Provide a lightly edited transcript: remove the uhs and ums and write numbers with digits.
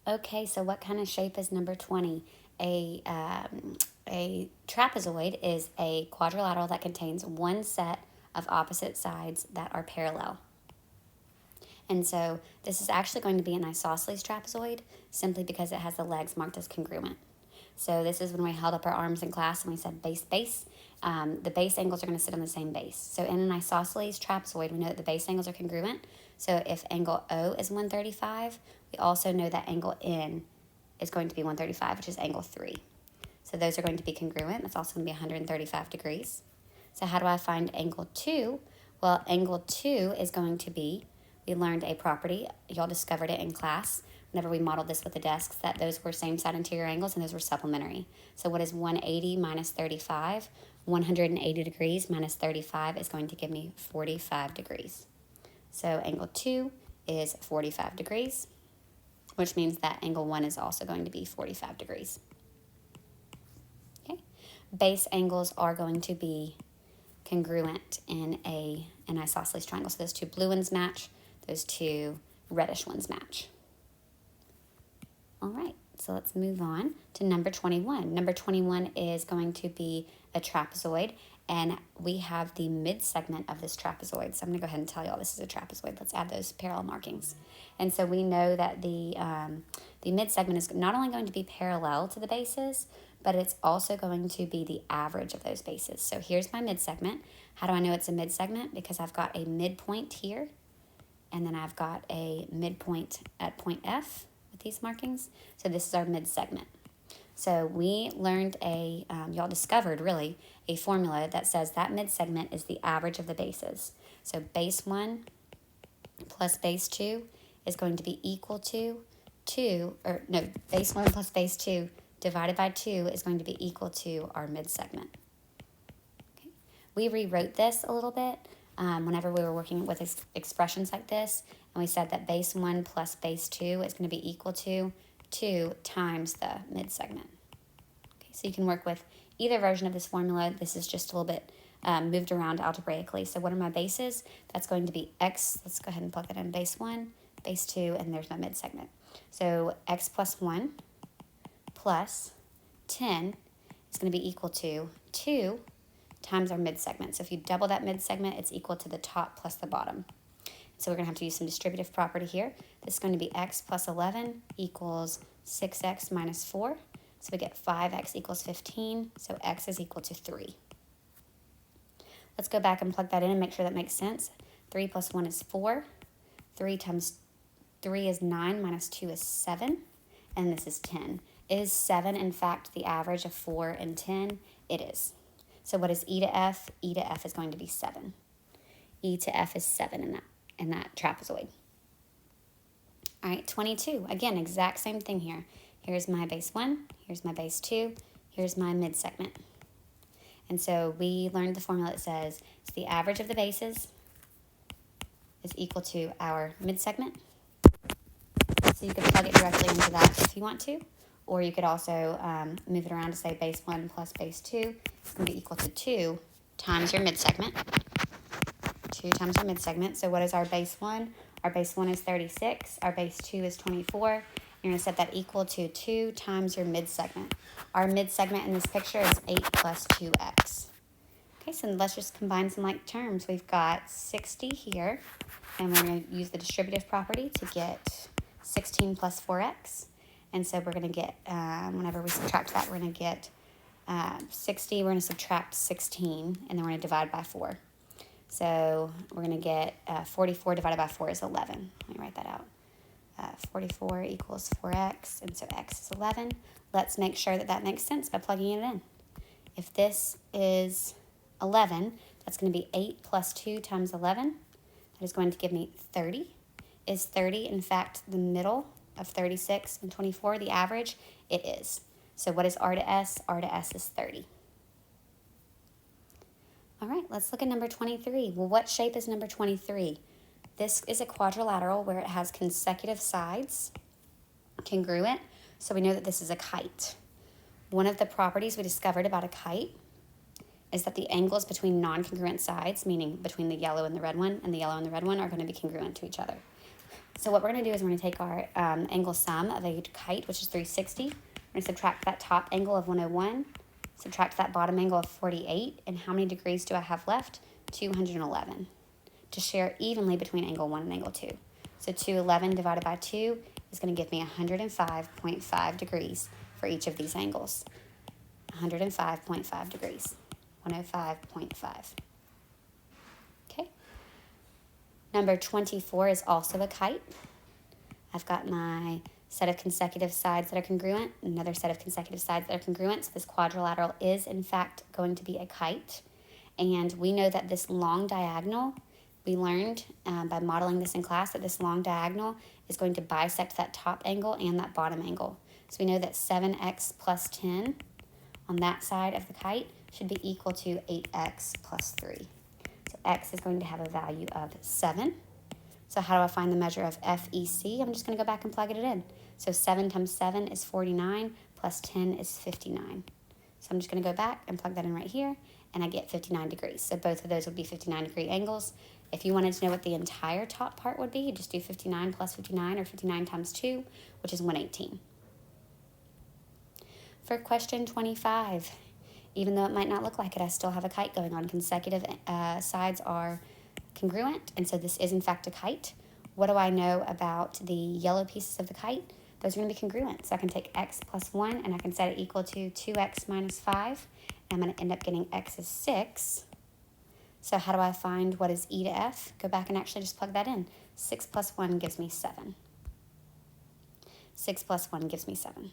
Okay, so what kind of shape is number 20? A trapezoid is a quadrilateral that contains one set of opposite sides that are parallel. And so this is actually going to be an isosceles trapezoid simply because it has the legs marked as congruent. So this is when we held up our arms in class and we said base, base. The base angles are going to sit on the same base. So in an isosceles trapezoid, we know that the base angles are congruent. So if angle O is 135, we also know that angle N is going to be 135, which is angle 3. So those are going to be congruent. That's also going to be 135 degrees. So how do I find angle 2? Well, angle 2 is going to be, we learned a property, y'all discovered it in class whenever we modeled this with the desks, that those were same side interior angles and those were supplementary. So what is 180 minus 35? 180 degrees minus 35 is going to give me 45 degrees. So angle 2 is 45 degrees, which means that angle 1 is also going to be 45 degrees. Okay. Base angles are going to be congruent in an isosceles triangle. So those two blue ones match, those two reddish ones match. All right, so let's move on to number 21. Number 21 is going to be a trapezoid, and we have the mid-segment of this trapezoid. So I'm going to go ahead and tell you all this is a trapezoid. Let's add those parallel markings. And so we know that the mid-segment is not only going to be parallel to the bases, but it's also going to be the average of those bases. So here's my mid-segment. How do I know it's a mid-segment? Because I've got a midpoint here, and then I've got a midpoint at point F with these markings. So this is our mid-segment. So we learned y'all discovered really, a formula that says that mid-segment is the average of the bases. So base 1 plus base 2 is going to be equal to base 1 plus base 2 divided by 2 is going to be equal to our mid-segment. Okay. We rewrote this a little bit whenever we were working with expressions like this, and we said that base 1 plus base 2 is going to be equal to 2 times the mid-segment. Okay, so you can work with either version of this formula. This is just a little bit moved around algebraically. So what are my bases? That's going to be x. Let's go ahead and plug that in. Base 1, base 2, and there's my mid-segment. So x plus 1 plus 10 is going to be equal to 2 times our mid-segment. So if you double that mid-segment, it's equal to the top plus the bottom. So we're going to have to use some distributive property here. This is going to be x plus 11 equals 6x minus 4. So we get 5x equals 15, so x is equal to 3. Let's go back and plug that in and make sure that makes sense. 3 plus 1 is 4. 3 times 3 is 9, minus 2 is 7, and this is 10. Is 7, in fact, the average of 4 and 10? It is. So what is e to f? E to f is going to be 7. E to f is 7 in that trapezoid. All right, 22. Again, exact same thing here. Here's my base 1. Here's my base 2. Here's my mid-segment. And so we learned the formula that says it's the average of the bases is equal to our mid-segment. So you could plug it directly into that if you want to. Or you could also move it around to say base 1 plus base 2 is going to be equal to 2 times your mid-segment. 2 times your mid-segment. So what is our base 1? Our base 1 is 36. Our base 2 is 24. You're going to set that equal to 2 times your mid-segment. Our mid-segment in this picture is 8 plus 2x. Okay, so let's just combine some like terms. We've got 60 here, and we're going to use the distributive property to get 16 plus 4x. And so we're going to get, whenever we subtract that, we're going to get 60. We're going to subtract 16, and then we're going to divide by 4. So we're going to get 44 divided by 4 is 11. Let me write that out. 44 equals 4x, and so x is 11. Let's make sure that that makes sense by plugging it in. If this is 11, that's going to be 8 plus 2 times 11. That is going to give me 30. Is 30, in fact, the middle of 36 and 24, the average? It is. So what is R to S? R to S is 30. All right, let's look at number 23. Well, what shape is number 23? This is a quadrilateral where it has consecutive sides, congruent, so we know that this is a kite. One of the properties we discovered about a kite is that the angles between non-congruent sides, meaning between the yellow and the red one, and the yellow and the red one, are going to be congruent to each other. So what we're going to do is we're going to take our angle sum of a kite, which is 360. We're going to subtract that top angle of 101, subtract that bottom angle of 48, and how many degrees do I have left? 211, to share evenly between angle 1 and angle 2. So 211 divided by 2 is going to give me 105.5 degrees for each of these angles. 105.5 degrees. 105.5. Okay. Number 24 is also a kite. I've got my set of consecutive sides that are congruent, another set of consecutive sides that are congruent. So this quadrilateral is, in fact, going to be a kite. And we know that this long diagonal, we learned by modeling this in class, that this long diagonal is going to bisect that top angle and that bottom angle. So we know that 7x plus 10 on that side of the kite should be equal to 8x plus 3. So x is going to have a value of 7. So how do I find the measure of FEC? I'm just going to go back and plug it in. So 7 times 7 is 49, plus 10 is 59. So I'm just going to go back and plug that in right here, and I get 59 degrees. So both of those would be 59-degree angles. If you wanted to know what the entire top part would be, you just do 59 plus 59, or 59 times 2, which is 118. For question 25, even though it might not look like it, I still have a kite going on. Consecutive sides are congruent, and so this is in fact a kite. What do I know about the yellow pieces of the kite? Those are going to be congruent. So I can take x plus 1, and I can set it equal to 2x minus 5. And I'm going to end up getting x is 6. So how do I find what is e to f? Go back and actually just plug that in. 6 plus 1 gives me 7. 6 plus 1 gives me 7.